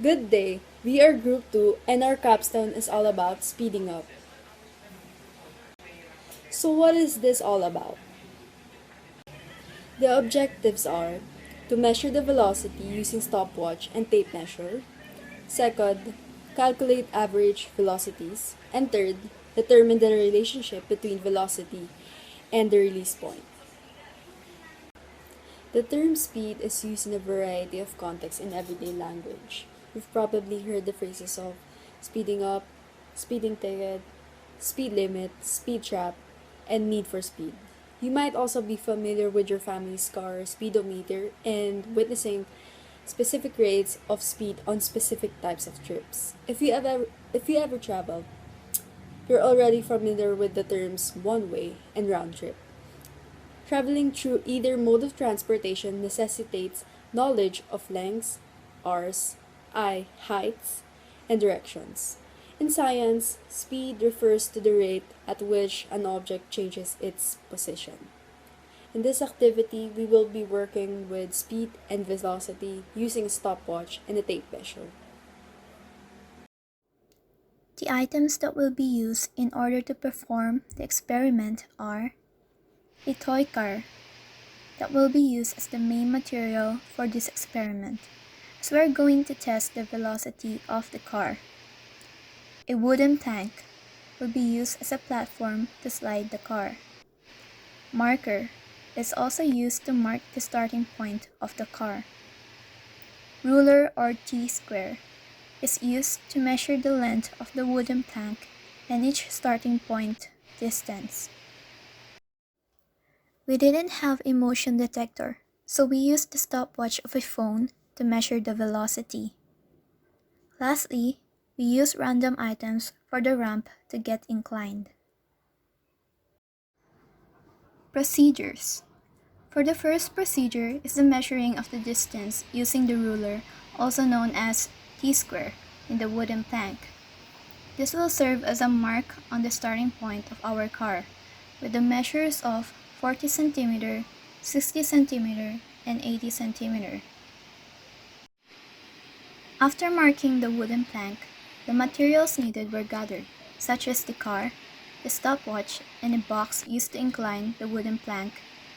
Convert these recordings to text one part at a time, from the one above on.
Good day. We are Group 2 and our capstone is all about speeding up. So, what is this all about? The objectives are to measure the velocity using stopwatch and tape measure. Second, calculate average velocities. And third, determine the relationship between velocity and the release point. The term speed is used in a variety of contexts in everyday language. You've probably heard the phrases of speeding up, speeding ticket, speed limit, speed trap, and need for speed. You might also be familiar with your family's car speedometer and witnessing specific rates of speed on specific types of trips. If you ever travel, you're already familiar with the terms one way and round trip. Traveling through either mode of transportation necessitates knowledge of lengths, R's, heights, and directions. In science, speed refers to the rate at which an object changes its position. In this activity, we will be working with speed and velocity using a stopwatch and a tape measure. The items that will be used in order to perform the experiment are a toy car that will be used as the main material for this experiment, as we're going to test the velocity of the car. A wooden tank will be used as a platform to slide the car. Marker is also used to mark the starting point of the car. Ruler or T-square is used to measure the length of the wooden plank and each starting point distance. We didn't have a motion detector, so we used the stopwatch of a phone to measure the velocity. Lastly, we used random items for the ramp to get inclined. Procedures. For the first procedure is the measuring of the distance using the ruler, also known as T-square, in the wooden plank. This will serve as a mark on the starting point of our car, with the measures of 40 cm, 60 cm, and 80 cm. After marking the wooden plank, the materials needed were gathered, such as the car, the stopwatch, and a box used to incline the wooden plank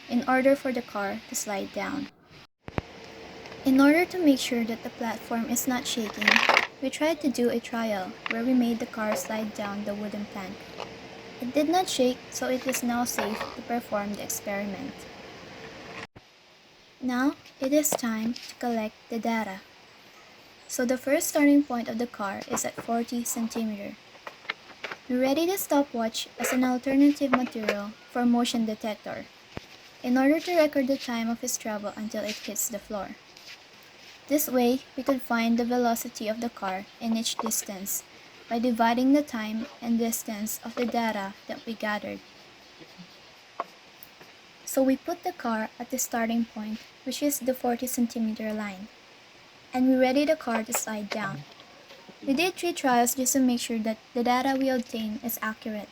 in order for the car to slide down. In order to make sure that the platform is not shaking, we tried to do a trial where we made the car slide down the wooden plank. It did not shake, so it is now safe to perform the experiment. Now, it is time to collect the data. So the first starting point of the car is at 40 cm. We ready the stopwatch as an alternative material for motion detector, in order to record the time of its travel until it hits the floor. This way, we could find the velocity of the car in each distance by dividing the time and distance of the data that we gathered. So we put the car at the starting point, which is the 40 cm line, and we ready the car to slide down. We did 3 trials just to make sure that the data we obtain is accurate.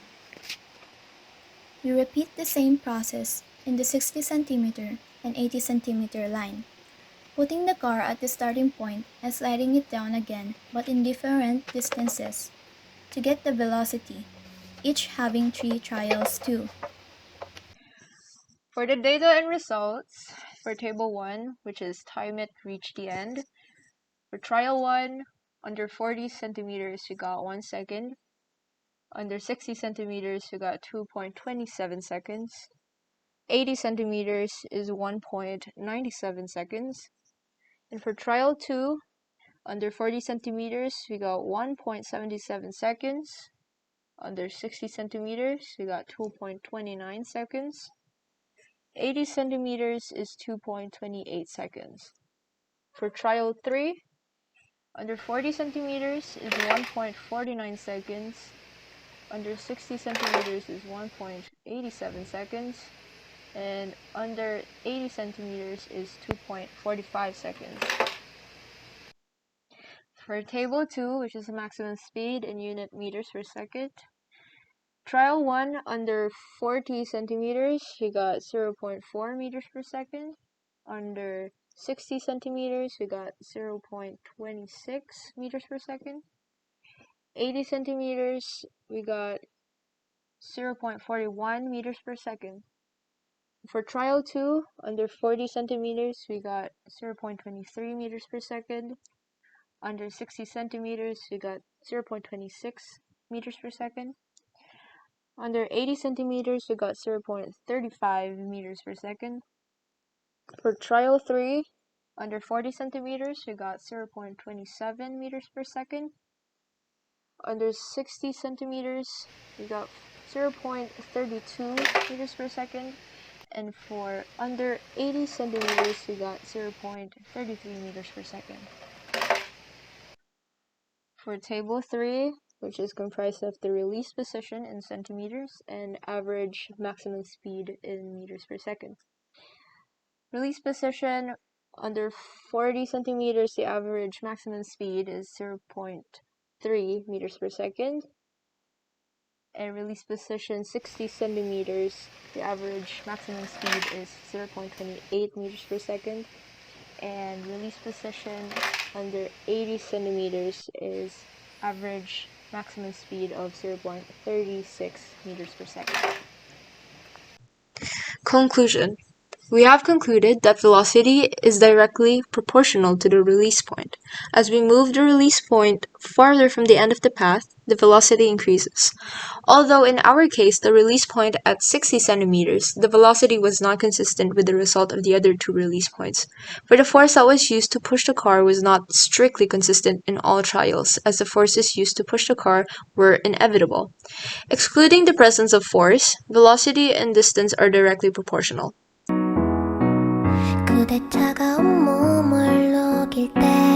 We repeat the same process in the 60 cm and 80 cm line, putting the car at the starting point and sliding it down again but in different distances to get the velocity, each having 3 trials too. For the data and results, for table 1, which is time it reached the end, for trial 1, under 40 centimeters, we got 1 second. Under 60 centimeters, we got 2.27 seconds. 80 centimeters is 1.97 seconds. And for trial 2, under 40 centimeters, we got 1.77 seconds. Under 60 centimeters, we got 2.29 seconds. 80 centimeters is 2.28 seconds. For trial 3, under 40 centimeters is 1.49 seconds. Under 60 centimeters is 1.87 seconds. And under 80 centimeters is 2.45 seconds. For table 2, which is the maximum speed in unit meters per second, trial 1 under 40 centimeters, we got 0.4 meters per second. Under 60 centimeters, we got 0.26 meters per second. 80 centimeters, we got 0.41 meters per second. For trial 2, under 40 centimeters, we got 0.23 meters per second. Under 60 centimeters, we got 0.26 meters per second. Under 80 centimeters, we got 0.35 meters per second. For trial 3, under 40 centimeters, we got 0.27 meters per second. Under 60 centimeters, we got 0.32 meters per second. And for under 80 centimeters, we got 0.33 meters per second. For table 3, which is comprised of the release position in centimeters and average maximum speed in meters per second. Release position under 40 centimeters, the average maximum speed is 0.3 meters per second. And release position 60 centimeters, the average maximum speed is 0.28 meters per second. And release position under 80 centimeters is average maximum speed of 0.36 meters per second. Conclusion. We have concluded that velocity is directly proportional to the release point. As we move the release point farther from the end of the path, the velocity increases. Although in our case, the release point at 60 centimeters, the velocity was not consistent with the result of the other two release points. For the force that was used to push the car was not strictly consistent in all trials, as the forces used to push the car were inevitable. Excluding the presence of force, velocity and distance are directly proportional. 그대 차가운 몸을 녹일 때